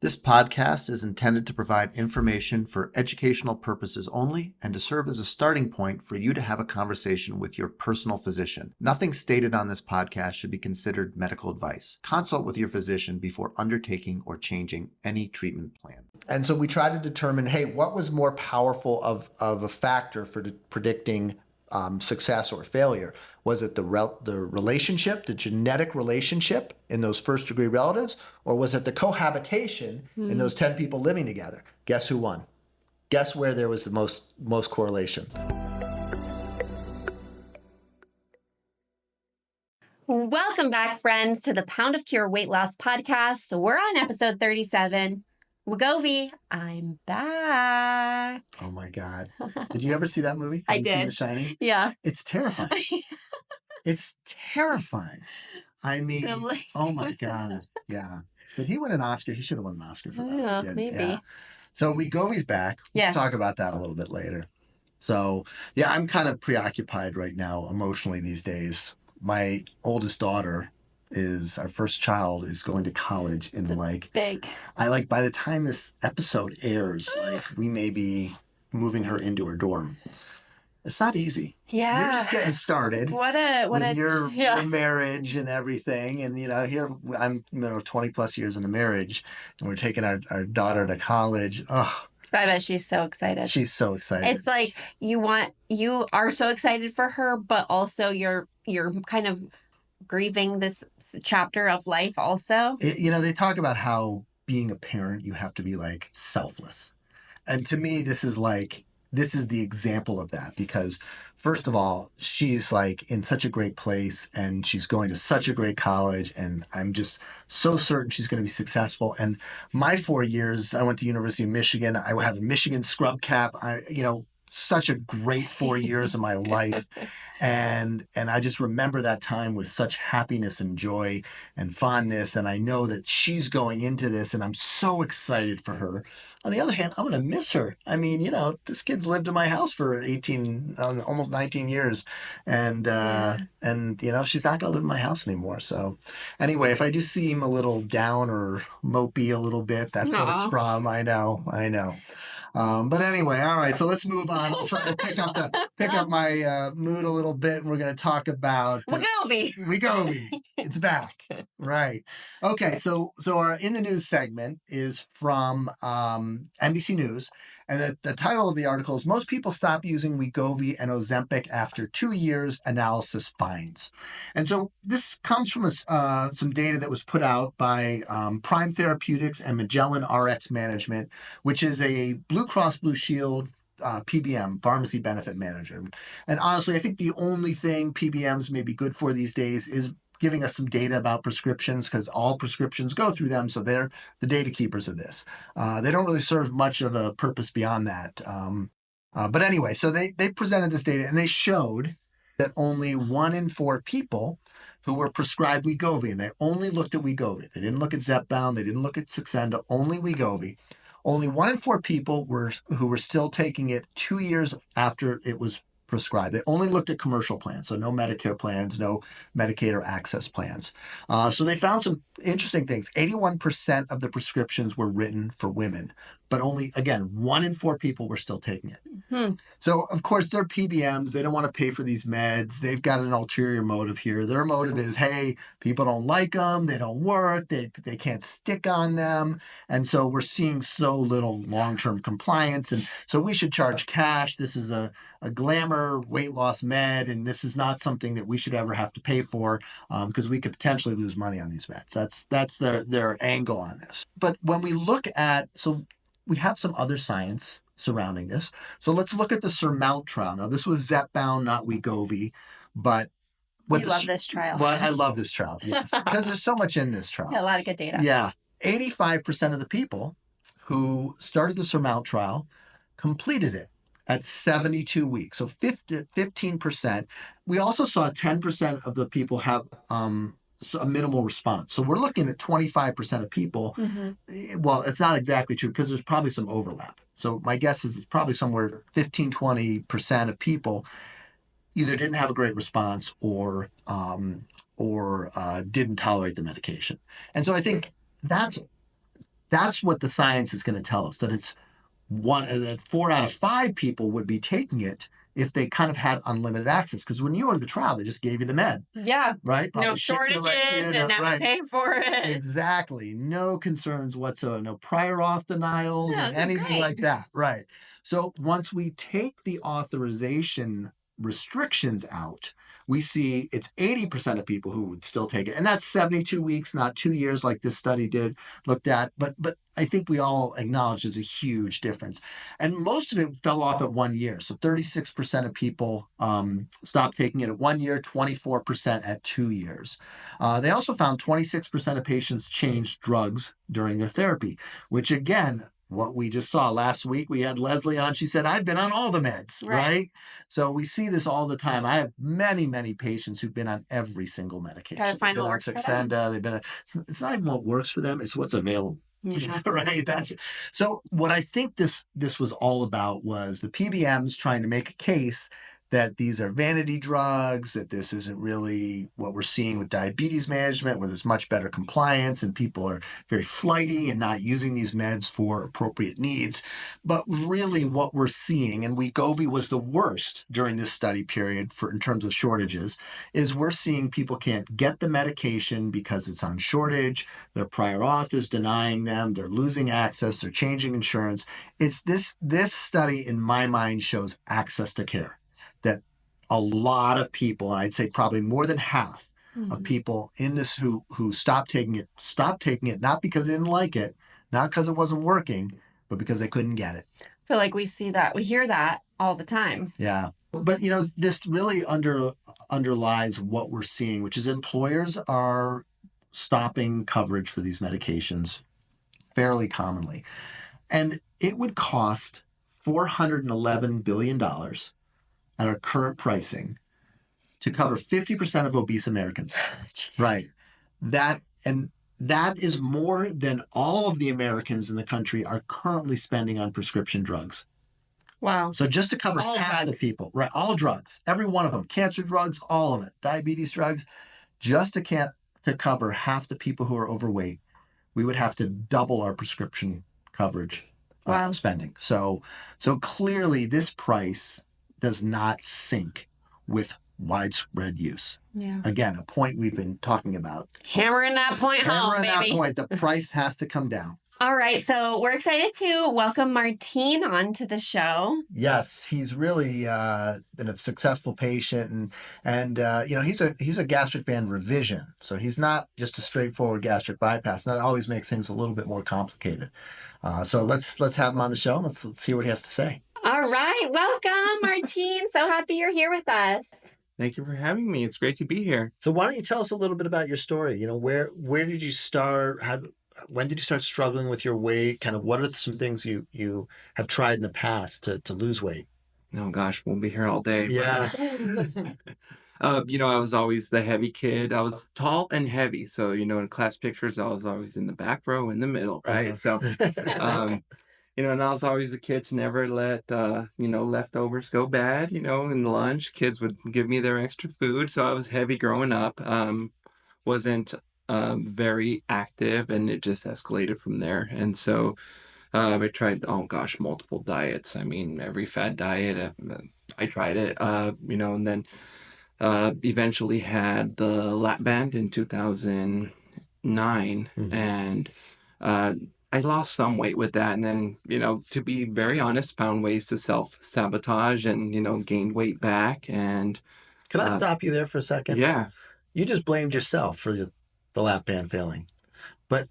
This podcast is intended to provide information for educational purposes only and to serve as a starting point for you to have a conversation with your personal physician. Nothing stated on this podcast should be considered medical advice. Consult with your physician before undertaking or changing any treatment plan. And so we try to determine, hey, what was more powerful of a factor for predicting success or failure? Was it the relationship, the genetic relationship in those first degree relatives, or was it the cohabitation in those 10 people living together? Guess who won? Guess where there was the most correlation? Welcome back, friends, to the Pound of Cure Weight Loss Podcast. We're on episode 37. Wegovy, I'm back. Oh my God. Did you ever see that movie? I Have you seen did. The Shining? Yeah. It's terrifying. It's terrifying. I mean, oh my God. Yeah. Did he win an Oscar? He should have won an Oscar for that. Yeah, maybe. Yeah. So Wegovy's back. We'll Yeah. talk about that a little bit later. So yeah, I'm kind of preoccupied right now emotionally these days. My oldest daughter our first child is going to college in big. By the time this episode airs, we may be moving her into her dorm. It's not easy. Yeah. You're just getting started. With your marriage and everything. And, here I'm, 20 plus years in the marriage, and we're taking our daughter to college. Oh, I bet she's so excited. She's so excited. It's like you are so excited for her, but also you're kind of grieving this chapter of life also. They talk about how being a parent, you have to be selfless. And to me, this is the example of that, because first of all, she's in such a great place and she's going to such a great college, and I'm just so certain she's going to be successful. And my 4 years, I went to University of Michigan. I have a Michigan scrub cap. Such a great 4 years of my life. And I just remember that time with such happiness and joy and fondness. And I know that she's going into this, and I'm so excited for her. On the other hand, I'm going to miss her. I mean, this kid's lived in my house for 18, almost 19 years. And she's not going to live in my house anymore. So anyway, if I do seem a little down or mopey a little bit, that's what it's from. I know. But anyway, all right. So let's move on. I'll try to pick up my mood a little bit, and we're going to talk about Wegovy. It's back, right? Okay. So our in the news segment is from NBC News, and the title of the article is "Most People Stop Using Wegovy and Ozempic After 2 Years. Analysis Finds." And so this comes from some data that was put out by Prime Therapeutics and Magellan RX Management, which is a Blue Cross Blue Shield PBM, Pharmacy Benefit Manager. And honestly, I think the only thing PBMs may be good for these days is giving us some data about prescriptions, because all prescriptions go through them, so they're the data keepers of this. They don't really serve much of a purpose beyond that. But anyway, so they presented this data, and they showed that only 1 in 4 people who were prescribed Wegovy, and they only looked at Wegovy. They didn't look at Zepbound, they didn't look at Saxenda, only Wegovy. Only 1 in 4 people who were still taking it 2 years after it was prescribed. They only looked at commercial plans, so no Medicare plans, no Medicaid or access plans. So they found some interesting things. 81% of the prescriptions were written for women, but only, again, 1 in 4 people were still taking it. Mm-hmm. So, of course, they're PBMs. They don't want to pay for these meds. They've got an ulterior motive here. Their motive is, hey, people don't like them. They don't work. They can't stick on them. And so we're seeing so little long-term compliance. And so we should charge cash. This is a glamour weight loss med, and this is not something that we should ever have to pay for, because we could potentially lose money on these meds. That's their angle on this. But when we look at, so we have some other science surrounding this. So let's look at the SURMOUNT trial. Now, this was Zepbound, not Wegovy, but I love this trial. Well, I love this trial, yes, because there's so much in this trial. Yeah, a lot of good data. Yeah. 85% of the people who started the SURMOUNT trial completed it at 72 weeks. So 15%. We also saw 10% of the people have a minimal response. So we're looking at 25% of people. Mm-hmm. Well, it's not exactly true, because there's probably some overlap. So my guess is it's probably somewhere 15-20% of people either didn't have a great response or didn't tolerate the medication. And so I think that's That's what the science is going to tell us, that it's that 4 out of 5 people would be taking it if they kind of had unlimited access. Because when you were in the trial, they just gave you the med, Yeah. right? No Probably shipped it right to you, shortages, didn't have to pay for it. Exactly. No concerns whatsoever. No prior auth denials Yeah, or this is anything great. like that. Right. So once we take the authorization restrictions out, we see it's 80% of people who would still take it. And that's 72 weeks, not 2 years like this study looked at. But I think we all acknowledge there's a huge difference. And most of it fell off at 1 year. So 36% of people stopped taking it at 1 year, 24% at 2 years. They also found 26% of patients changed drugs during their therapy, which again, what we just saw last week, we had Leslie on. She said, I've been on all the meds, right? So we see this all the time. I have many, many patients who've been on every single medication. Gotta find they've been what on works for them. Saxenda. They've been on, it's not even what works for them. It's what's available. Yeah. Right. So what I think this was all about was the PBMs trying to make a case that these are vanity drugs, that this isn't really what we're seeing with diabetes management, where there's much better compliance and people are very flighty and not using these meds for appropriate needs. But really what we're seeing, and Wegovy was the worst during this study period in terms of shortages, is we're seeing people can't get the medication because it's on shortage, their prior auth is denying them, they're losing access, they're changing insurance. It's this study, in my mind, shows access to care. That a lot of people, and I'd say probably more than half of people in this who stopped taking it, not because they didn't like it, not because it wasn't working, but because they couldn't get it. I feel like we hear that all the time. Yeah. But, this really underlies what we're seeing, which is employers are stopping coverage for these medications fairly commonly. And it would cost $411 billion at our current pricing to cover 50% of obese Americans. Right. That is more than all of the Americans in the country are currently spending on prescription drugs. Wow. So just to cover all half drugs. the people, right? All drugs, every one of them, cancer drugs, all of it, diabetes drugs, just to cover half the people who are overweight, we would have to double our prescription coverage spending. So clearly this price does not sync with widespread use. Yeah. Again, a point we've been talking about. Hammering that point home, baby. That point, the price has to come down. All right, so we're excited to welcome Martine onto the show. Yes, he's really been a successful patient, and he's a gastric band revision, so he's not just a straightforward gastric bypass. And that always makes things a little bit more complicated. So let's have him on the show. Let's hear what he has to say. All right, welcome, Martine. So happy you're here with us. Thank you for having me. It's great to be here. So why don't you tell us a little bit about your story? Where did you start? When did you start struggling with your weight? Kind of what are some things you have tried in the past to lose weight? Oh gosh, we'll be here all day. Yeah. I was always the heavy kid. I was tall and heavy. So, in class pictures, I was always in the back row in the middle, right? So, and I was always the kid to never let, leftovers go bad. In lunch, kids would give me their extra food. So I was heavy growing up. Wasn't very active, and it just escalated from there. And so I tried, multiple diets. I mean, every fad diet, I tried it, and then eventually had the lap band in 2009. And I lost some weight with that. And then, to be very honest, found ways to self-sabotage and, gain weight back. And Can I stop you there for a second? Yeah. You just blamed yourself for the lap band failing. But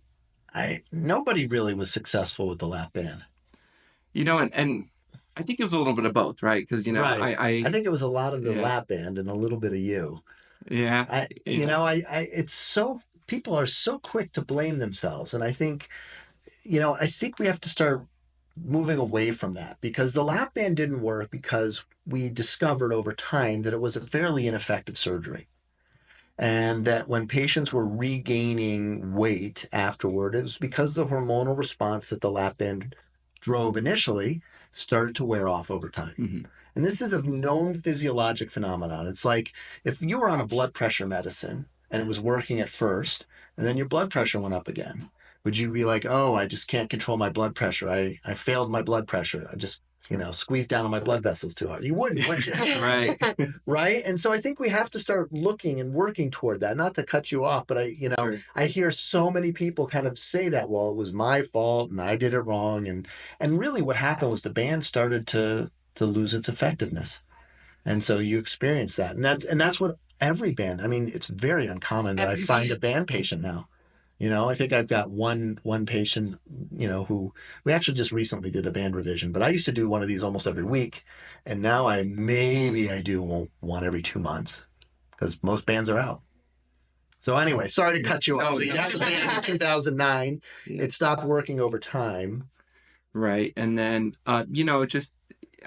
nobody really was successful with the lap band. And I think it was a little bit of both, right? Because, right. I think it was a lot of the lap band and a little bit of you. Yeah. It's so, people are so quick to blame themselves. And I think we have to start moving away from that, because the lap band didn't work because we discovered over time that it was a fairly ineffective surgery. And that when patients were regaining weight afterward, it was because the hormonal response that the lap band drove initially started to wear off over time. Mm-hmm. And this is a known physiologic phenomenon. It's like if you were on a blood pressure medicine and it was working at first, and then your blood pressure went up again, Would you be like, oh, I just can't control my blood pressure. I failed my blood pressure. I just, squeezed down on my blood vessels too hard. You wouldn't, would you? Right. Right. And so I think we have to start looking and working toward that. Not to cut you off, but Sure. I hear so many people kind of say that, well, it was my fault and I did it wrong. And really what happened was the band started to lose its effectiveness. And so you experience that. And that's what every band, I mean, it's very uncommon that I Every find a band. band patient now. I think I've got one patient, who we actually just recently did a band revision, but I used to do one of these almost every week. And now I do one every 2 months because most bands are out. So anyway, sorry to cut you off. No, So you no. had the band in 2009. Yeah. It stopped working over time. Right. And then, just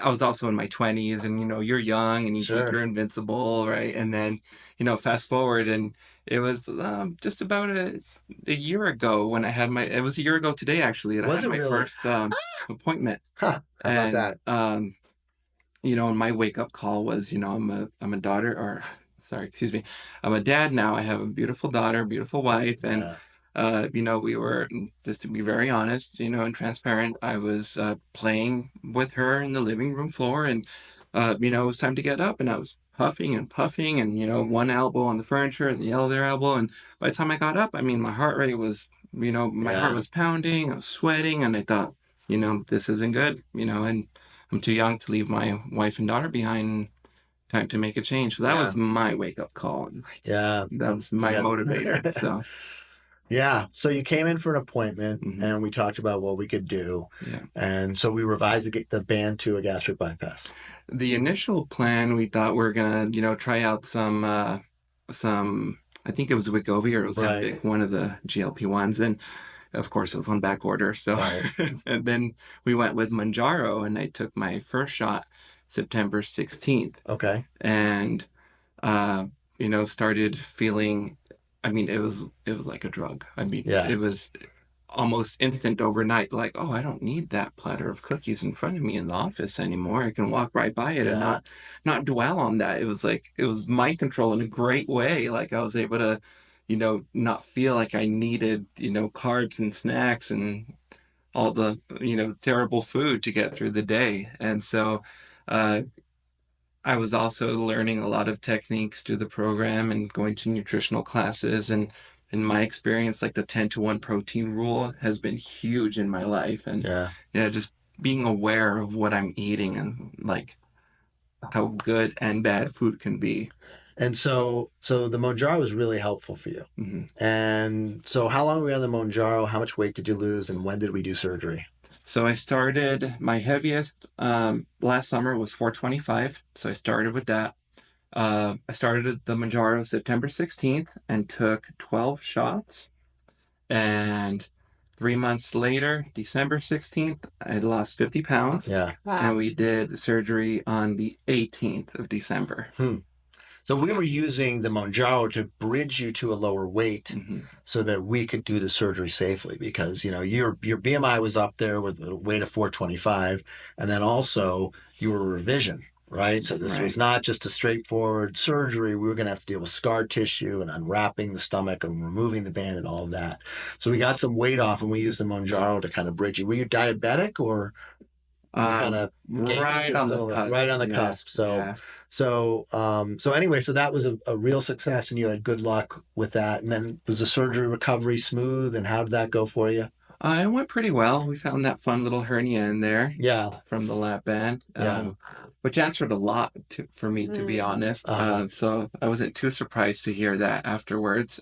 I was also in my 20s and, you're young and you think Sure. you're invincible, right? And then, fast forward and it was just about a year ago when it was a year ago today, actually, that I Was had it my really? first appointment. Huh. How about And, that? and my wake up call was, I'm a daughter or sorry, excuse me. I'm a dad now. I have a beautiful daughter, beautiful wife. And, we were, just to be very honest, and transparent, I was playing with her in the living room floor and, it was time to get up and I was puffing and puffing and, one elbow on the furniture and the other elbow. And by the time I got up, I mean, my heart rate was, my heart was pounding, I was sweating and I thought, this isn't good, and I'm too young to leave my wife and daughter behind. Time to make a change. So that was my wake up call. Yeah. That was my motivator. So Yeah. So you came in for an appointment Mhm. and we talked about what we could do. Yeah. And so we revised the band to a gastric bypass. The initial plan, we thought we were gonna, try out some I think it was Wegovy or Ozempic, one of the GLP-1s, and of course it was on back order. So Right. and then we went with Mounjaro, and I took my first shot September 16th, Okay. and started feeling. I mean, it was like a drug. I mean, Yeah. it was almost instant overnight. Like, oh, I don't need that platter of cookies in front of me in the office anymore. I can walk right by it and not dwell on that. It was like it was mind control in a great way. Like I was able to, not feel like I needed, carbs and snacks and all the, terrible food to get through the day. And so, I was also learning a lot of techniques through the program and going to nutritional classes. And in my experience, like the 10-to-1 protein rule has been huge in my life. And, just being aware of what I'm eating and like how good and bad food can be. And so the Mounjaro was really helpful for you. Mm-hmm. And so how long were you on the Mounjaro? How much weight did you lose? And when did we do surgery? So I started, my heaviest last summer was 425. So I started with that. I started the Mounjaro September 16th and took 12 shots. And 3 months later, December 16th, I lost 50 pounds. Yeah. Wow. And we did surgery on the 18th of December. So we were using the Mounjaro to bridge you to a lower weight so that we could do the surgery safely because, your BMI was up there with a weight of 425. And then also you were revision, right? So this was not just a straightforward surgery. We were going to have to deal with scar tissue and unwrapping the stomach and removing the band and all of that. So we got some weight off and we used the Mounjaro to kind of bridge you. Were you diabetic or kind of right on the cusp? Right on the cusp. So anyway, so that was a real success and you had good luck with that. And then was the surgery recovery smooth and how did that go for you? It went pretty well. We found that fun little hernia in there. Yeah. From the lap band. Which answered a lot for me, to be honest. So I wasn't too surprised to hear that afterwards.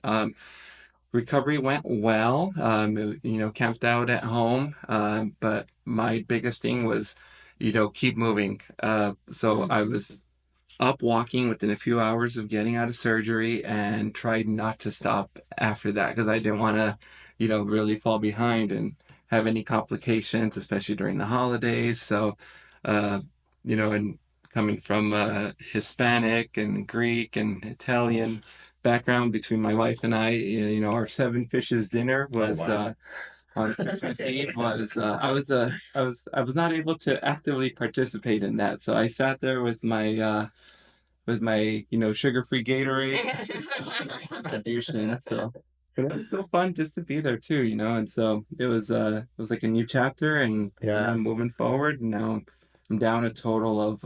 Recovery went well, camped out at home. But my biggest thing was, keep moving. So I was up walking within a few hours of getting out of surgery and tried not to stop after that because I didn't want to, really fall behind and have any complications, especially during the holidays. So, and coming from Hispanic and Greek and Italian background between my wife and I, our 7 fishes dinner was on Christmas Eve was I was not able to actively participate in that, so I sat there with my sugar-free Gatorade. So And it was so fun just to be there too, and so it was like a new chapter, and Yeah. I'm moving forward, and now I'm down a total of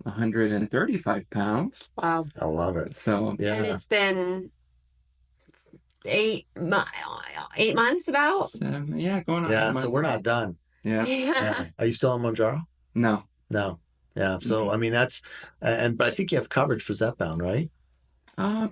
135 pounds. Wow. I love it. So And Yeah. it's been 8 months about. yeah, going on 8 Yeah. months. So we're not done. Yeah. Yeah. Are you still on Mounjaro? No. No. Yeah. So, I mean, but I think you have coverage for Zepbound, right?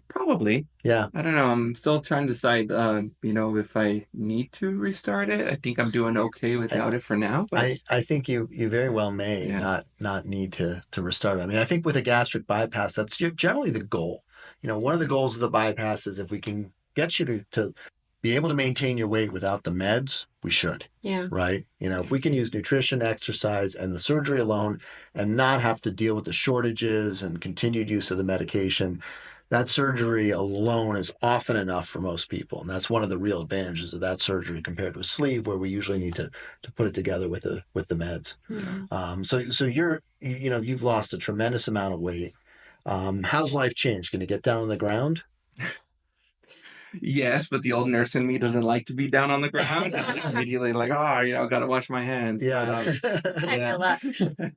Probably. Yeah. I don't know. I'm still trying to decide, if I need to restart it. I think I'm doing okay without it for now. But I think you very well may Yeah. not need to restart it. I mean, I think with a gastric bypass, that's generally the goal. One of the goals of the bypass is if we can get you to be able to maintain your weight without the meds, we should. Yeah. Right? If we can use nutrition, exercise, and the surgery alone and not have to deal with the shortages and continued use of the medication, that surgery alone is often enough for most people. And that's one of the real advantages of that surgery compared to a sleeve where we usually need to put it together with the meds. Yeah. So you've lost a tremendous amount of weight. How's life changed? Can you get down on the ground? Yes, but the old nurse in me doesn't like to be down on the ground. Immediately like, gotta wash my hands. Yeah. But, I feel that.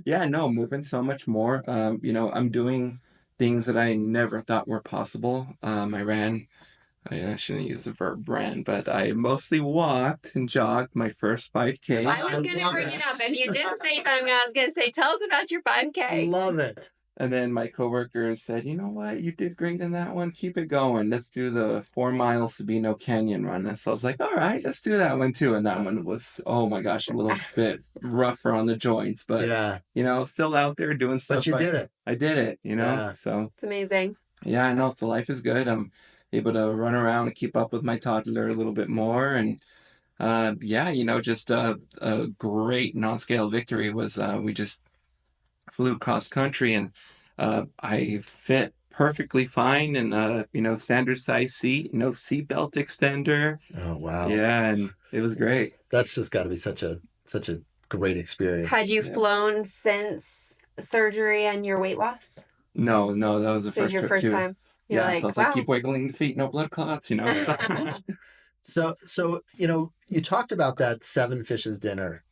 yeah, no, moving so much more. I'm doing things that I never thought were possible. I shouldn't use the verb ran, but I mostly walked and jogged my first 5K. I was going to bring it up. If you didn't say something, I was going to say, tell us about your 5K. Love it. And then my coworkers said, you know what, you did great in that one. Keep it going. Let's do the 4 mile Sabino Canyon run. And so I was like, all right, let's do that one too. And that one was, oh my gosh, a little bit rougher on the joints, but yeah, still out there doing stuff. but you did it. I did it, Yeah. So It's amazing. yeah, I know. So life is good. I'm able to run around and keep up with my toddler a little bit more. And just a great non-scale victory was we just flew cross country, and I fit perfectly fine in standard size seat, no seatbelt extender. Oh wow. Yeah, and it was great. That's just got to be such a great experience. Had you flown since surgery and your weight loss? No, that was the This was first your trip first too. time. You're Yeah, so I was like, keep wiggling the feet, no blood clots, So you talked about that 7 fishes dinner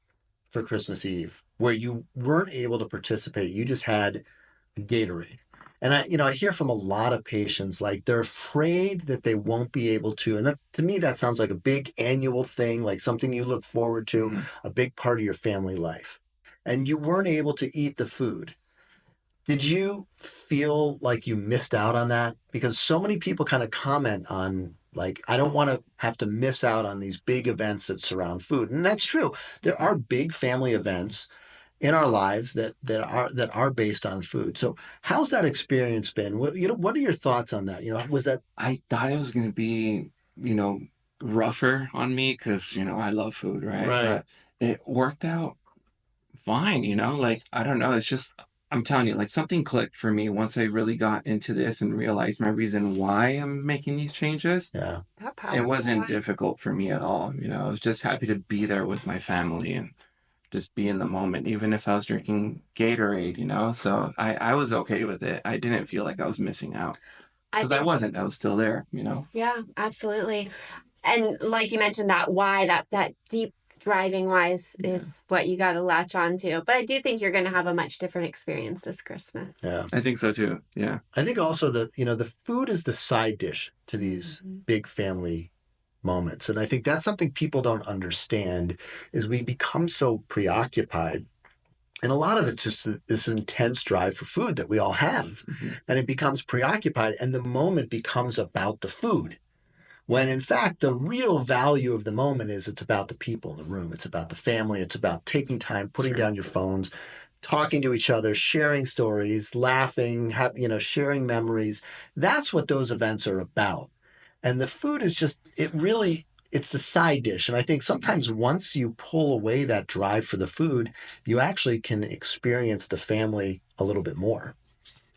for Christmas Eve where you weren't able to participate. You just had Gatorade. And I hear from a lot of patients, like they're afraid that they won't be able to. And to me, that sounds like a big annual thing, like something you look forward to, Mhm. a big part of your family life. And you weren't able to eat the food. Did you feel like you missed out on that? Because so many people kind of comment on, like, I don't want to have to miss out on these big events that surround food. And that's true. There are big family events in our lives that are based on food. So how's that experience been? What are your thoughts on that? Was that I thought it was going to be, rougher on me because, I love food, right? Right. But it worked out fine, like, I don't know. It's just, I'm telling you, like something clicked for me once I really got into this and realized my reason why I'm making these changes. Yeah. It wasn't difficult for me at all. I was just happy to be there with my family and just be in the moment, even if I was drinking Gatorade, so I was okay with it. I didn't feel like I was missing out because I wasn't. I was still there. Yeah, absolutely. And like you mentioned, that why, that deep driving wise is what you got to latch on to. But I do think you're going to have a much different experience this Christmas. Yeah. I think so too. Yeah. I think also that, the food is the side dish to these big family moments. And I think that's something people don't understand is we become so preoccupied. And a lot of it's just this intense drive for food that we all have. Mm-hmm. And it becomes preoccupied and the moment becomes about the food. When in fact, the real value of the moment is it's about the people in the room. It's about the family. It's about taking time, putting down your phones, talking to each other, sharing stories, laughing, sharing memories. That's what those events are about. And the food is just, it's the side dish. And I think sometimes once you pull away that drive for the food, you actually can experience the family a little bit more.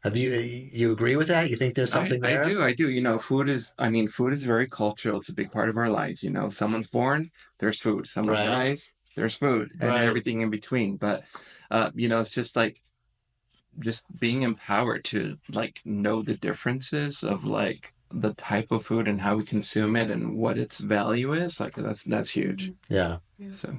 Have you agree with that? You think there's something there? I do. Food is very cultural. It's a big part of our lives. Someone's born, there's food. Someone dies, there's food, and everything in between. But, it's just like, just being empowered to like know the differences of like the type of food and how we consume it and what its value is, like that's huge. Yeah. So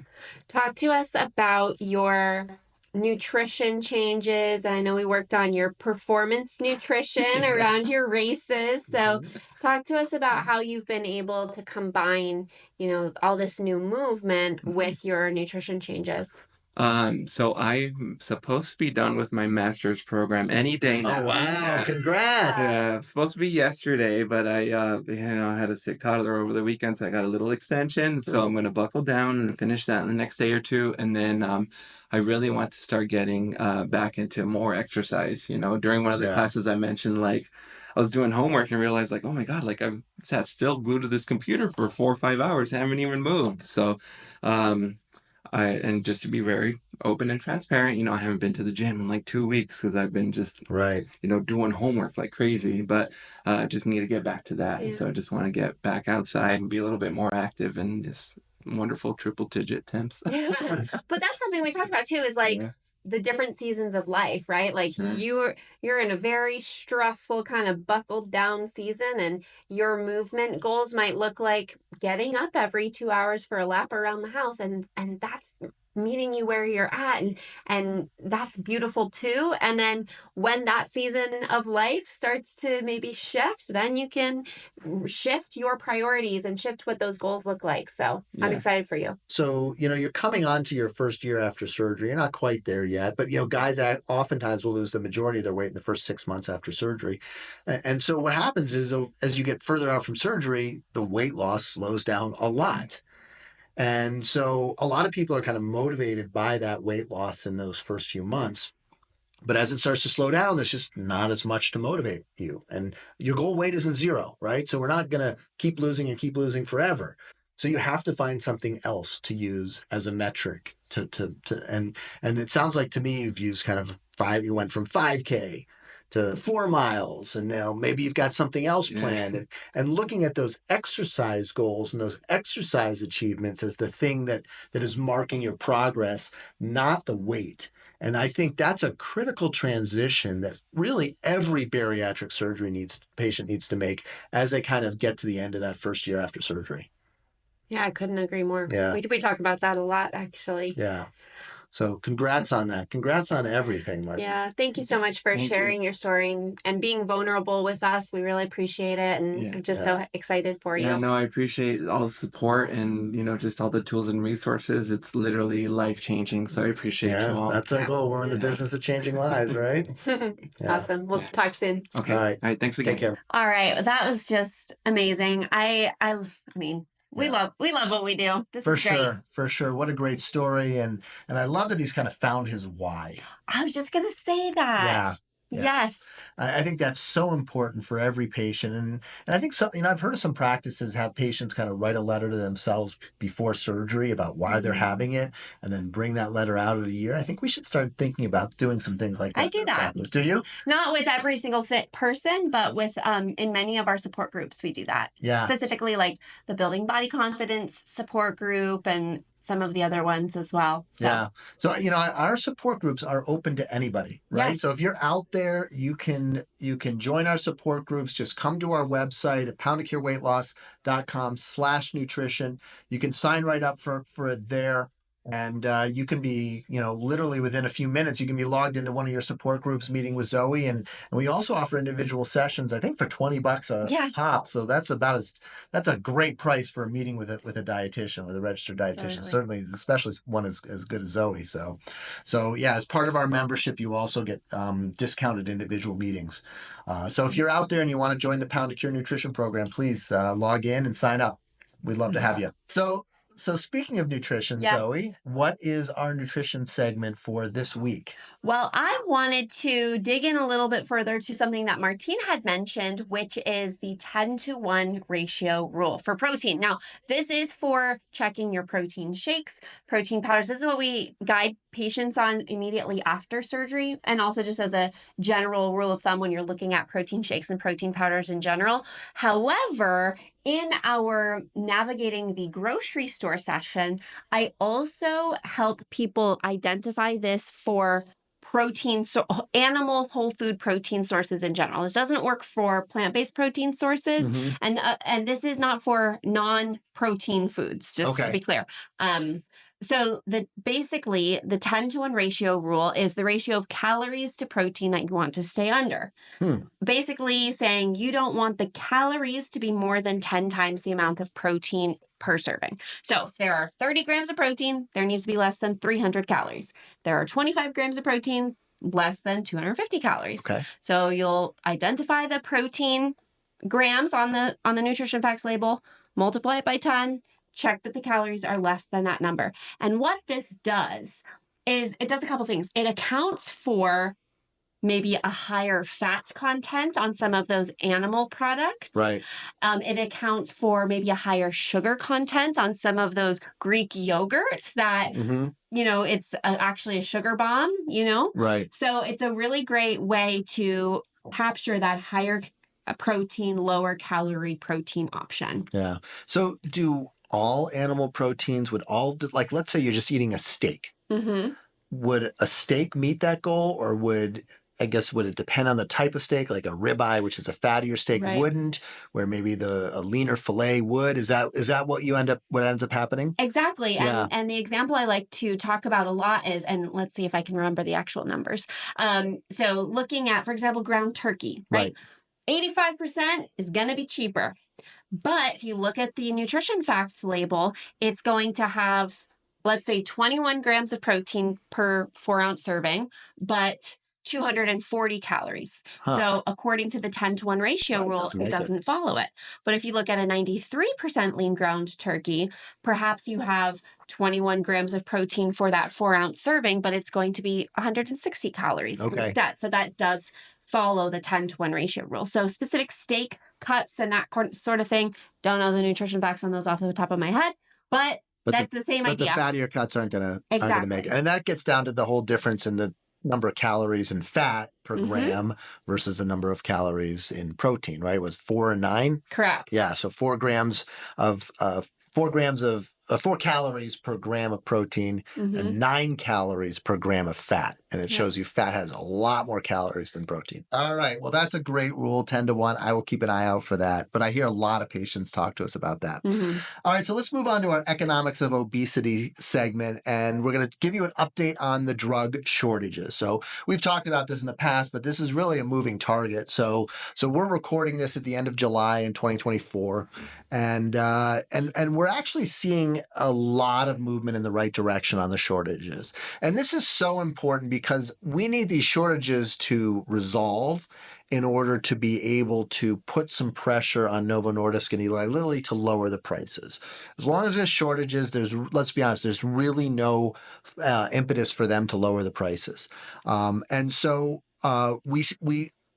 Talk to us about your nutrition changes. I know we worked on your performance nutrition around your races. So talk to us about how you've been able to combine, all this new movement with your nutrition changes. So I'm supposed to be done with my master's program any day now. Oh, wow. Yeah. Congrats. Yeah, it's supposed to be yesterday, but I had a sick toddler over the weekend, so I got a little extension. So I'm going to buckle down and finish that in the next day or two. And then I really want to start getting back into more exercise. During one of the classes I mentioned, like I was doing homework and realized, like, oh my God, like I've sat still glued to this computer for 4 or 5 hours, haven't even moved. So, and just to be very open and transparent, I haven't been to the gym in like 2 weeks because I've been just, doing homework like crazy, but just need to get back to that. Yeah. So I just want to get back outside and be a little bit more active in this wonderful triple digit temps. But that's something we talked about too, is like the different seasons of life, right? Like you're in a very stressful kind of buckled down season, and your movement goals might look like getting up every 2 hours for a lap around the house, and that's meeting you where you're at, and that's beautiful too. And then when that season of life starts to maybe shift, then you can shift your priorities and shift what those goals look like. So I'm excited for you. So, you're coming on to your first year after surgery. You're not quite there yet, but, guys oftentimes will lose the majority of their weight in the first 6 months after surgery. And so what happens is, as you get further out from surgery, the weight loss slows down a lot. And so a lot of people are kind of motivated by that weight loss in those first few months. But as it starts to slow down, there's just not as much to motivate you. And your goal weight isn't zero, right? So we're not going to keep losing forever. So you have to find something else to use as a metric and it sounds like to me you've used kind of you went from 5K to 4 miles, and now maybe you've got something else planned, and looking at those exercise goals and those exercise achievements as the thing that is marking your progress, not the weight. And I think that's a critical transition that really every bariatric surgery patient needs to make as they kind of get to the end of that first year after surgery. Yeah, I couldn't agree more. Yeah. We talk about that a lot, actually. Yeah. So congrats on that. Congrats on everything, Martin. Yeah. Thank you so much for sharing your story and being vulnerable with us. We really appreciate it. And I'm just so excited for you. Yeah, no, I appreciate all the support and, just all the tools and resources. It's literally life-changing. So I appreciate you all. That's our goal. We're in the business of changing lives, right? Awesome. We'll talk soon. Okay. All right. Thanks again. Take care. All right. That was just amazing. I mean, we love what we do. This is great. For sure. What a great story. And I love that he's kind of found his why. I was just going to say that. Yeah. Yes. I think that's so important for every patient. And I think I've heard of some practices have patients kind of write a letter to themselves before surgery about why they're having it, and then bring that letter out at a year. I think we should start thinking about doing some things like that. I do that. Practice. Do you? Not with every single fit person, but with in many of our support groups, we do that. Yeah. Specifically like the Building Body Confidence support group and some of the other ones as well. So. Yeah. So, our support groups are open to anybody, right? Yes. So if you're out there, you can join our support groups. Just come to our website at poundofcureweightloss.com/nutrition. You can sign right up for it there. And you can be, literally within a few minutes, you can be logged into one of your support groups, meeting with Zoe. And we also offer individual sessions, I think for $20 a pop. So that's a great price for a meeting with a dietitian, with a registered dietitian. Certainly, especially one as good as Zoe. So yeah, as part of our membership, you also get discounted individual meetings. So if you're out there and you want to join the Pound of Cure Nutrition program, please log in and sign up. We'd love to have you. So speaking of nutrition, Zoe, what is our nutrition segment for this week? Well, I wanted to dig in a little bit further to something that Martine had mentioned, which is the 10-to-1 ratio rule for protein. Now, this is for checking your protein shakes, protein powders. This is what we guide patients on immediately after surgery, and also just as a general rule of thumb when you're looking at protein shakes and protein powders in general. However, in our navigating the grocery store session, I also help people identify this for protein, animal whole food protein sources in general. This doesn't work for plant-based protein sources, and this is not for non-protein foods, just to be clear. So basically the 10-to-1 ratio rule is the ratio of calories to protein that you want to stay under. Basically saying you don't want the calories to be more than 10 times the amount of protein per serving. So if there are 30 grams of protein, there needs to be less than 300 calories. There are 25 grams of protein, less than 250 calories. So you'll identify the protein grams on the nutrition facts label, multiply it by 10, check that the calories are less than that number. And what this does is it does a couple things. It accounts for maybe a higher fat content on some of those animal products. Right. It accounts for maybe a higher sugar content on some of those Greek yogurts that, you know, it's actually a sugar bomb, you know? Right. So it's a really great way to capture that higher protein, lower calorie protein option. Yeah. So do all animal proteins, like, let's say you're just eating a steak. Would a steak meet that goal, or would it depend on the type of steak, like a ribeye, which is a fattier steak, wouldn't, where maybe a leaner fillet would? Is that what ends up happening? Exactly. Yeah. And the example I like to talk about a lot is, and let's see if I can remember the actual numbers. So looking at, for example, ground turkey, right? 85% is going to be cheaper. But if you look at the nutrition facts label, it's going to have, let's say, 21 grams of protein per 4-ounce serving, but 240 calories. So according to the 10-to-1 ratio rule, it doesn't follow it. But if you look at a 93% lean ground turkey, perhaps you have 21 grams of protein for that 4-ounce serving, but it's going to be 160 calories instead. So that does follow the 10-to-1 ratio rule. So specific steak cuts and that sort of thing, don't know the nutrition facts on those off the top of my head, but that's the same idea. But the fattier cuts aren't going to make it. And that gets down to the whole difference in the number of calories in fat per gram versus the number of calories in protein, right? It was 4 and 9? Correct. Yeah, so 4 calories per gram of protein and 9 calories per gram of fat. And it shows you fat has a lot more calories than protein. All right. Well, that's a great rule, 10-to-1. I will keep an eye out for that. But I hear a lot of patients talk to us about that. All right. So let's move on to our economics of obesity segment. And we're going to give you an update on the drug shortages. So we've talked about this in the past, but this is really a moving target. So we're recording this at the end of July in 2024. And we're actually seeing a lot of movement in the right direction on the shortages. And this is so important because we need these shortages to resolve in order to be able to put some pressure on Novo Nordisk and Eli Lilly to lower the prices. As long as there's shortages, let's be honest, there's really no impetus for them to lower the prices. And so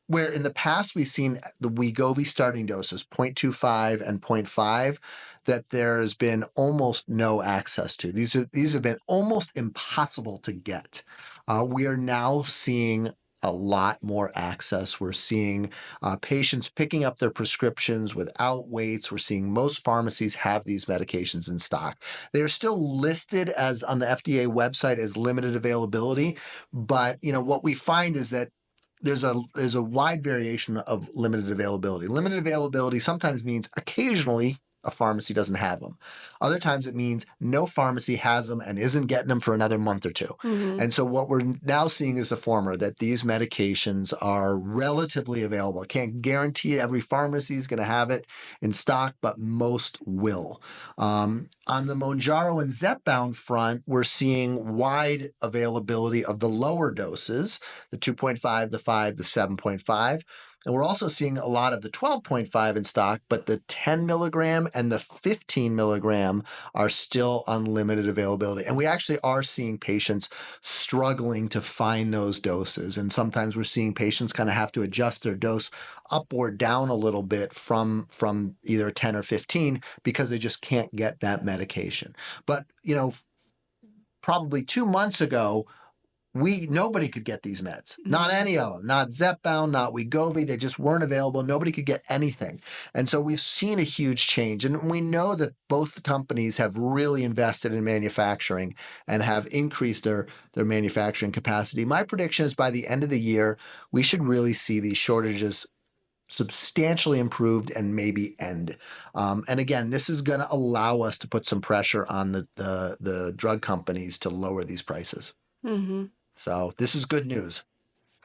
where in the past we've seen the Wegovy starting doses, 0.25 and 0.5, that there has been almost no access to. These have been almost impossible to get. We are now seeing a lot more access. We're seeing patients picking up their prescriptions without waits. We're seeing most pharmacies have these medications in stock. They are still listed as on the FDA website as limited availability, but what we find is that there's a wide variation of limited availability. Limited availability sometimes means occasionally a pharmacy doesn't have them. Other times it means no pharmacy has them and isn't getting them for another month or two. And so what we're now seeing is the former, that these medications are relatively available. I can't guarantee every pharmacy is going to have it in stock, but most will. On the Mounjaro and Zepbound front, we're seeing wide availability of the lower doses, the 2.5, the 5, the 7.5. And we're also seeing a lot of the 12.5 in stock, but the 10 milligram and the 15 milligram are still unlimited availability. And we actually are seeing patients struggling to find those doses. And sometimes we're seeing patients kind of have to adjust their dose up or down a little bit from either 10 or 15 because they just can't get that medication. But, probably 2 months ago, nobody could get these meds. Not any of them. Not Zepbound, not Wegovy. They just weren't available. Nobody could get anything. And so we've seen a huge change. And we know that both companies have really invested in manufacturing and have increased their manufacturing capacity. My prediction is by the end of the year, we should really see these shortages substantially improved and maybe end. And again, this is going to allow us to put some pressure on the drug companies to lower these prices. Mm-hmm. So this is good news.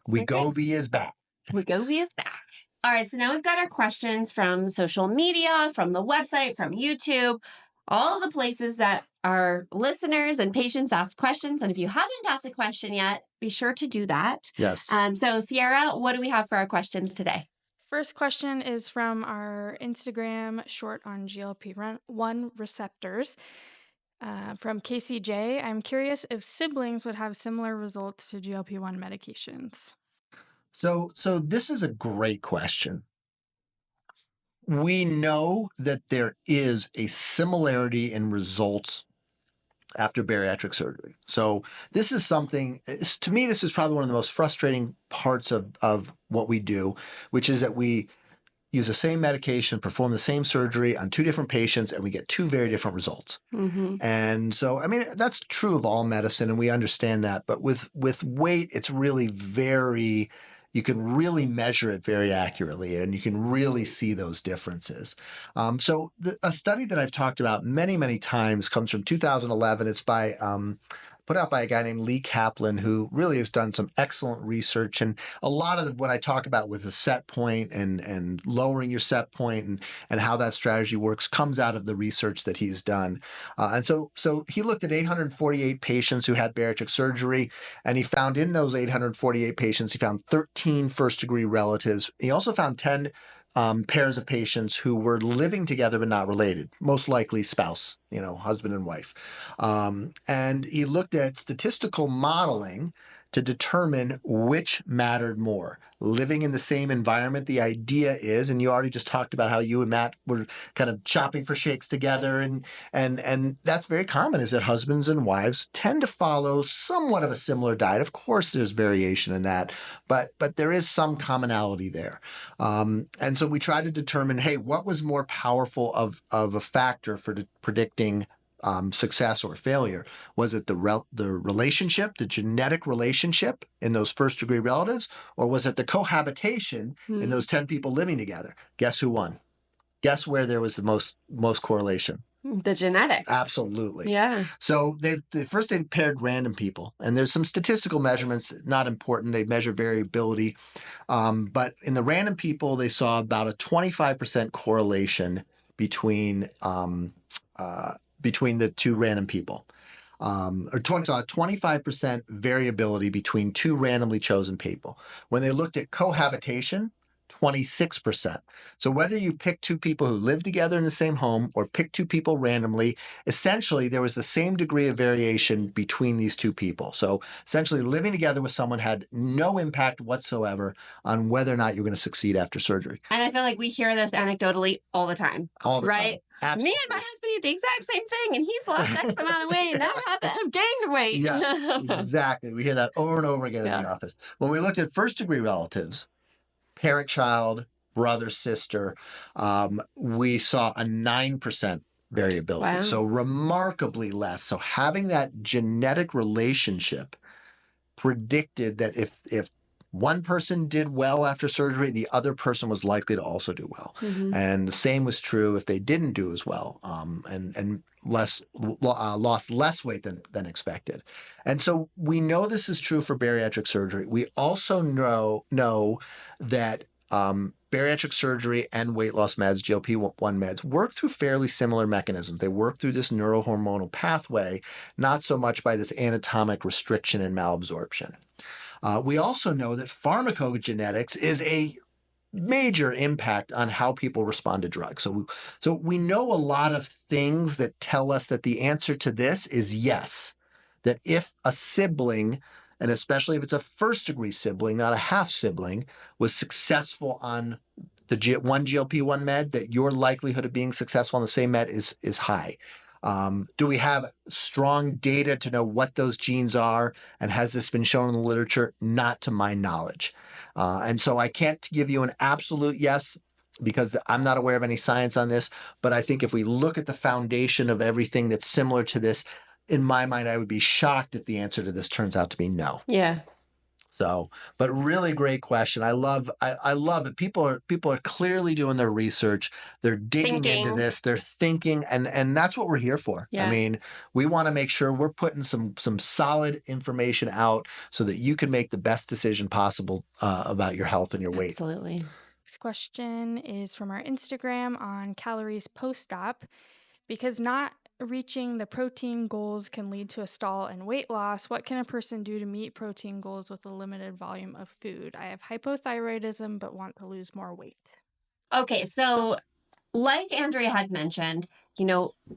Wegovy is back. Wegovy is back. All right, so now we've got our questions from social media, from the website, from YouTube, all the places that our listeners and patients ask questions. And if you haven't asked a question yet, be sure to do that. Yes. So Sierra, what do we have for our questions today? First question is from our Instagram short on GLP-1 receptors. From KCJ, I'm curious if siblings would have similar results to GLP-1 medications. So this is a great question. We know that there is a similarity in results after bariatric surgery. So this is something, to me, this is probably one of the most frustrating parts of what we do, which is that we use the same medication, perform the same surgery on two different patients, and we get two very different results. Mm-hmm. And so, I mean, that's true of all medicine, and we understand that. But with weight, it's really you can really measure it very accurately, and you can really see those differences. So a study that I've talked about many, many times comes from 2011. It's put out by a guy named Lee Kaplan, who really has done some excellent research. And a lot of what I talk about with the set point and lowering your set point and how that strategy works comes out of the research that he's done. And so he looked at 848 patients who had bariatric surgery, and he found in those 848 patients, he found 13 first-degree relatives. He also found 10 pairs of patients who were living together but not related, most likely spouse, husband and wife. And he looked at statistical modeling to determine which mattered more. Living in the same environment, the idea is, and you already just talked about how you and Matt were kind of shopping for shakes together, and that's very common, is that husbands and wives tend to follow somewhat of a similar diet. Of course, there's variation in that, but there is some commonality there. And so we try to determine, hey, what was more powerful of a factor for predicting success or failure? Was it the relationship, the genetic relationship in those first-degree relatives, or was it the cohabitation in those 10 people living together? Guess who won? Guess where there was the most correlation? The genetics. Absolutely. Yeah. So they paired random people, and there's some statistical measurements, not important. They measure variability. But in the random people, they saw about a 25% correlation between the two random people, saw a 25% variability between two randomly chosen people. When they looked at cohabitation, 26%. So whether you pick two people who live together in the same home or pick two people randomly, essentially there was the same degree of variation between these two people. So essentially living together with someone had no impact whatsoever on whether or not you're going to succeed after surgery. And I feel like we hear this anecdotally all the time. All the right? time. Absolutely. Me and my husband eat the exact same thing, and he's lost X amount of weight, and I've gained weight. Yes, exactly. We hear that over and over again in the office. When we looked at first-degree relatives, parent-child, brother-sister, we saw a 9% variability. Wow. So remarkably less. So having that genetic relationship predicted that if one person did well after surgery, the other person was likely to also do well. Mm-hmm. And the same was true if they didn't do as well, and lost less weight than expected. And so we know this is true for bariatric surgery. We also know that bariatric surgery and weight loss meds, GLP-1 meds, work through fairly similar mechanisms. They work through this neurohormonal pathway, not so much by this anatomic restriction and malabsorption. We also know that pharmacogenetics is a major impact on how people respond to drugs. So we know a lot of things that tell us that the answer to this is yes, that if a sibling, and especially if it's a first-degree sibling, not a half-sibling, was successful on one GLP-1 med, that your likelihood of being successful on the same med is high. Do we have strong data to know what those genes are? And has this been shown in the literature? Not to my knowledge. And so I can't give you an absolute yes because I'm not aware of any science on this. But I think if we look at the foundation of everything that's similar to this, in my mind, I would be shocked if the answer to this turns out to be no. Yeah. So, but really great question. I love it. People are clearly doing their research. They're digging into Thinking. this. They're thinking, and that's what we're here for. Yeah. I mean, we want to make sure we're putting some solid information out so that you can make the best decision possible about your health and your weight. Absolutely. Next question is from our Instagram on calories post-op. Because not reaching the protein goals can lead to a stall in weight loss, what can a person do to meet protein goals with a limited volume of food? I have hypothyroidism but want to lose more weight. Okay, so like Andrea had mentioned,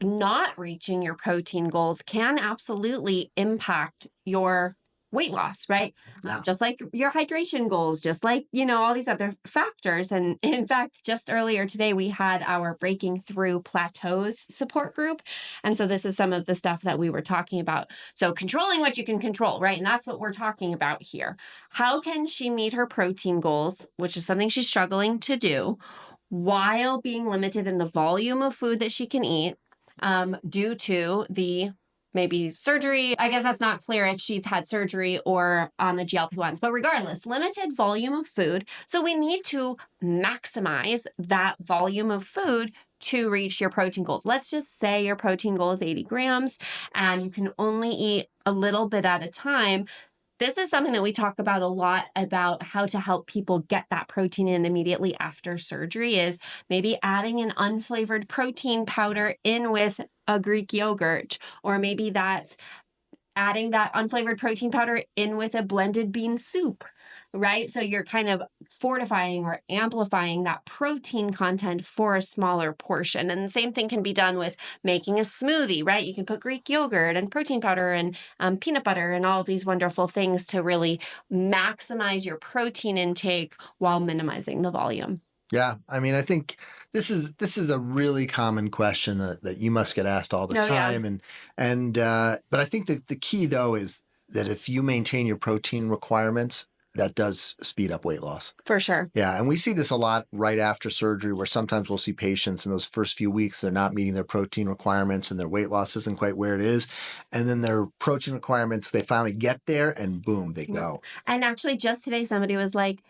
not reaching your protein goals can absolutely impact your weight loss, right? Yeah. Just like your hydration goals, just like, all these other factors. And in fact, just earlier today, we had our Breaking Through Plateaus support group. And so this is some of the stuff that we were talking about. So controlling what you can control, right? And that's what we're talking about here. How can she meet her protein goals, which is something she's struggling to do, while being limited in the volume of food that she can eat due to the maybe surgery? I guess that's not clear if she's had surgery or on the GLP-1s, but regardless, limited volume of food. So we need to maximize that volume of food to reach your protein goals. Let's just say your protein goal is 80 grams and you can only eat a little bit at a time. This is something that we talk about a lot about how to help people get that protein in immediately after surgery is maybe adding an unflavored protein powder in with a Greek yogurt, or maybe that's adding that unflavored protein powder in with a blended bean soup, right? So you're kind of fortifying or amplifying that protein content for a smaller portion. And the same thing can be done with making a smoothie, right? You can put Greek yogurt and protein powder and peanut butter and all of these wonderful things to really maximize your protein intake while minimizing the volume. Yeah, I mean, I think this is a really common question that you must get asked all the time, but I think that the key though is that if you maintain your protein requirements, that does speed up weight loss. For sure. Yeah, and we see this a lot right after surgery, where sometimes we'll see patients in those first few weeks they're not meeting their protein requirements and their weight loss isn't quite where it is, and then their protein requirements they finally get there and boom, they go. And actually, just today somebody was like,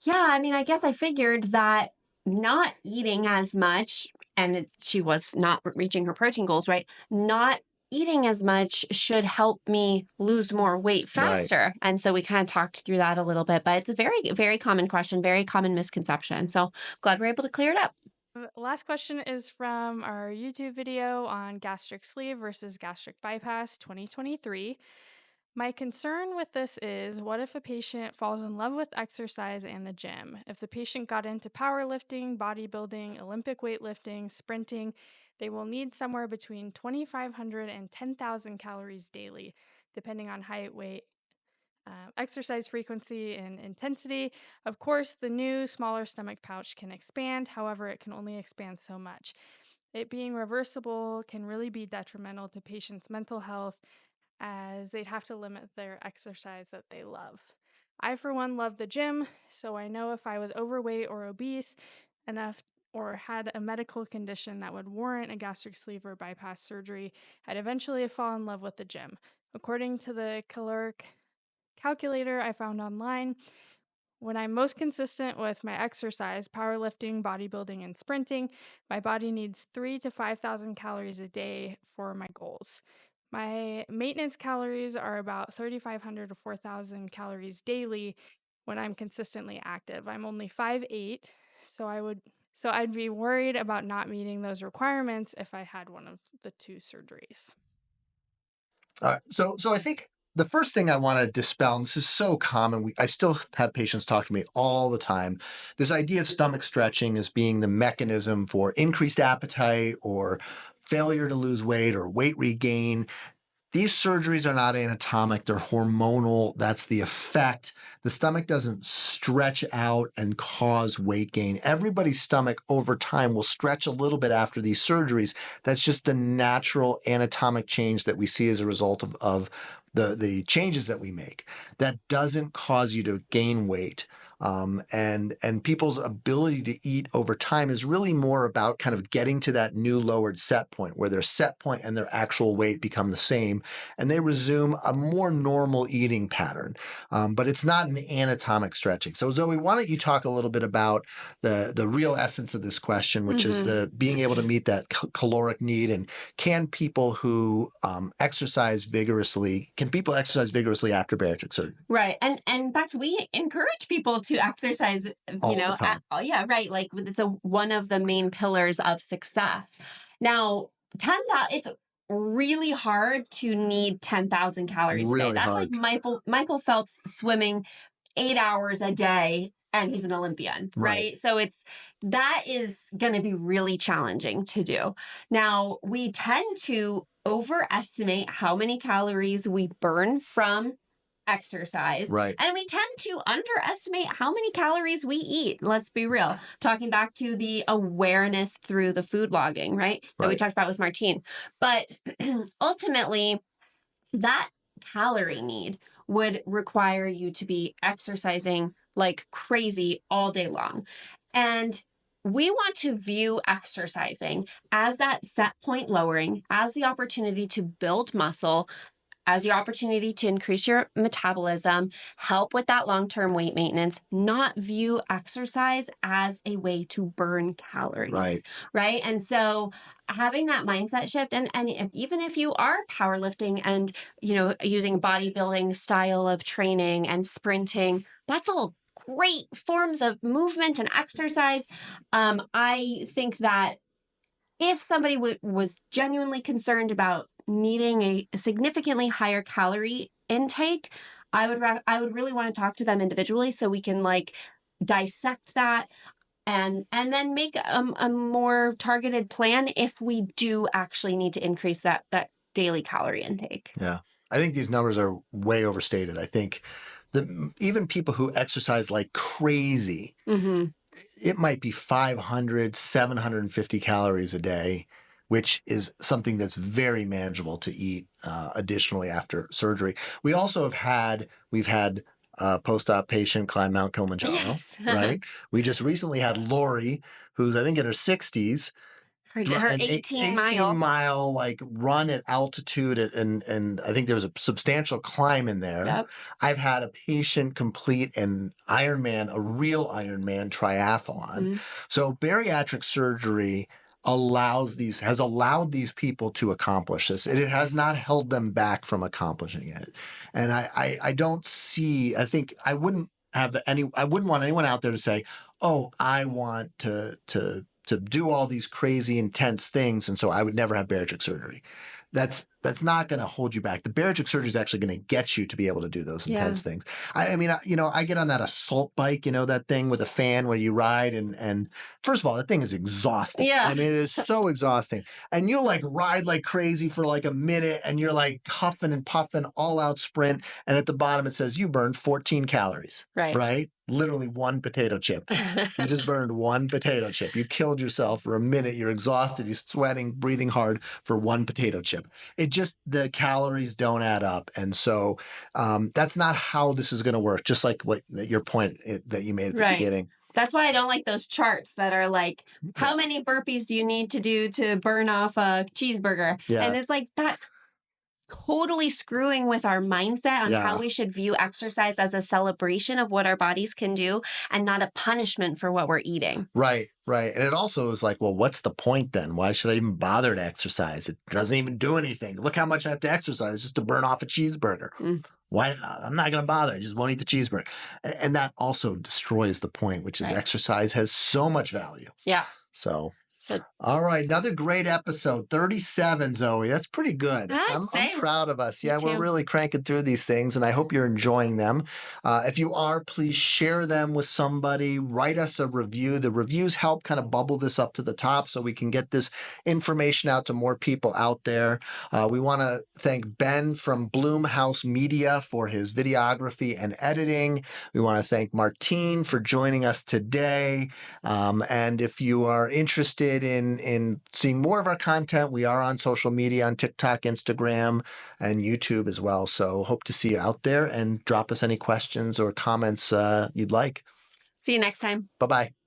yeah, I mean, I guess I figured that not eating as much, and she was not reaching her protein goals, right? Not eating as much should help me lose more weight faster. Right. And so we kind of talked through that a little bit, but it's a very, very common question, very common misconception. So glad we're able to clear it up. The last question is from our YouTube video on gastric sleeve versus gastric bypass 2023. My concern with this is, what if a patient falls in love with exercise and the gym? If the patient got into powerlifting, bodybuilding, Olympic weightlifting, sprinting, they will need somewhere between 2,500 and 10,000 calories daily, depending on height, weight, exercise frequency, and intensity. Of course, the new, smaller stomach pouch can expand. However, it can only expand so much. It being reversible can really be detrimental to patients' mental health, as they'd have to limit their exercise that they love. I, for one, love the gym, so I know if I was overweight or obese enough or had a medical condition that would warrant a gastric sleeve or bypass surgery, I'd eventually fall in love with the gym. According to the caloric calculator I found online, when I'm most consistent with my exercise, powerlifting, bodybuilding, and sprinting, my body needs 3,000 to 5,000 calories a day for my goals. My maintenance calories are about 3,500 to 4,000 calories daily when I'm consistently active. I'm only 5'8", so I'd be worried about not meeting those requirements if I had one of the two surgeries. All right. So I think the first thing I want to dispel, and this is so common, I still have patients talk to me all the time, this idea of stomach stretching as being the mechanism for increased appetite or failure to lose weight or weight regain. these surgeries are not anatomic, they're hormonal. That's the effect. The stomach doesn't stretch out and cause weight gain. Everybody's stomach over time will stretch a little bit after these surgeries. That's just the natural anatomic change that we see as a result of the changes that we make. That doesn't cause you to gain weight. And people's ability to eat over time is really more about kind of getting to that new lowered set point where their set point and their actual weight become the same, and they resume a more normal eating pattern. But it's not an anatomic stretching. So Zoe, why don't you talk a little bit about the real essence of this question, which is the being able to meet that caloric need, and can people exercise vigorously after bariatric surgery? Right. And in fact, we encourage people to exercise, All the time. yeah, right. Like it's one of the main pillars of success. Now, it's really hard to need 10,000 calories a Really day. That's hard. like Michael Phelps swimming 8 hours a day and he's an Olympian, right? So that is going to be really challenging to do. Now, we tend to overestimate how many calories we burn from exercise. Right. And we tend to underestimate how many calories we eat. Let's be real. Talking back to the awareness through the food logging, right? That we talked about with Martine. But ultimately, that calorie need would require you to be exercising like crazy all day long. And we want to view exercising as that set point lowering, as the opportunity to build muscle, as your opportunity to increase your metabolism, help with that long-term weight maintenance, not view exercise as a way to burn calories. Right. And so having that mindset shift, and even if you are powerlifting and, using bodybuilding style of training and sprinting, that's all great forms of movement and exercise. I think that if somebody was genuinely concerned about needing a significantly higher calorie intake, I would really want to talk to them individually so we can dissect that and then make a more targeted plan if we do actually need to increase that daily calorie intake. Yeah. I think these numbers are way overstated. I think even people who exercise like crazy, it might be 500, 750 calories a day, which is something that's very manageable to eat additionally after surgery. We also we've had a post-op patient climb Mount Kilimanjaro, right? We just recently had Lori, who's I think in her 60s, her 18-mile run at altitude and I think there was a substantial climb in there. Yep. I've had a patient complete an Ironman, a real Ironman triathlon. So bariatric surgery has allowed these people to accomplish this. It has not held them back from accomplishing it. And I think I wouldn't want anyone out there to say, oh, I want to do all these crazy intense things, and so I would never have bariatric surgery. That's not going to hold you back. The bariatric surgery is actually going to get you to be able to do those intense things. I mean, I get on that assault bike, that thing with a fan where you ride, and first of all, that thing is exhausting. Yeah. I mean, it is so exhausting. And you'll ride like crazy for a minute, and you're huffing and puffing, all out sprint. And at the bottom, it says you burned 14 calories. Right? Literally one potato chip. You just burned one potato chip. You killed yourself for a minute. You're exhausted. You're sweating, breathing hard for one potato chip. The calories don't add up. And so that's not how this is going to work. Just like your point that you made at the beginning. That's why I don't like those charts that are how many burpees do you need to do to burn off a cheeseburger? Yeah. And it's that's totally screwing with our mindset on how we should view exercise as a celebration of what our bodies can do and not a punishment for what we're eating. Right. And it also is well, what's the point then? Why should I even bother to exercise? It doesn't even do anything. Look how much I have to exercise just to burn off a cheeseburger. Why? I'm not going to bother. I just won't eat the cheeseburger. And that also destroys the point, which is exercise has so much value. Yeah. So So All right, another great episode, 37, Zoe. That's pretty good. I'm same. proud of us. Me Yeah, we're too. really cranking through these things, and I hope you're enjoying them. If you are, please share them with somebody. Write us a review. The reviews help kind of bubble this up to the top so we can get this information out to more people out there. We want to thank Ben from Bloomhouse Media for his videography and editing. We want to thank Martine for joining us today. And if you are interested in seeing more of our content, we are on social media on TikTok, Instagram, and YouTube as well. So hope to see you out there, and drop us any questions or comments you'd like. See you next time. Bye-bye.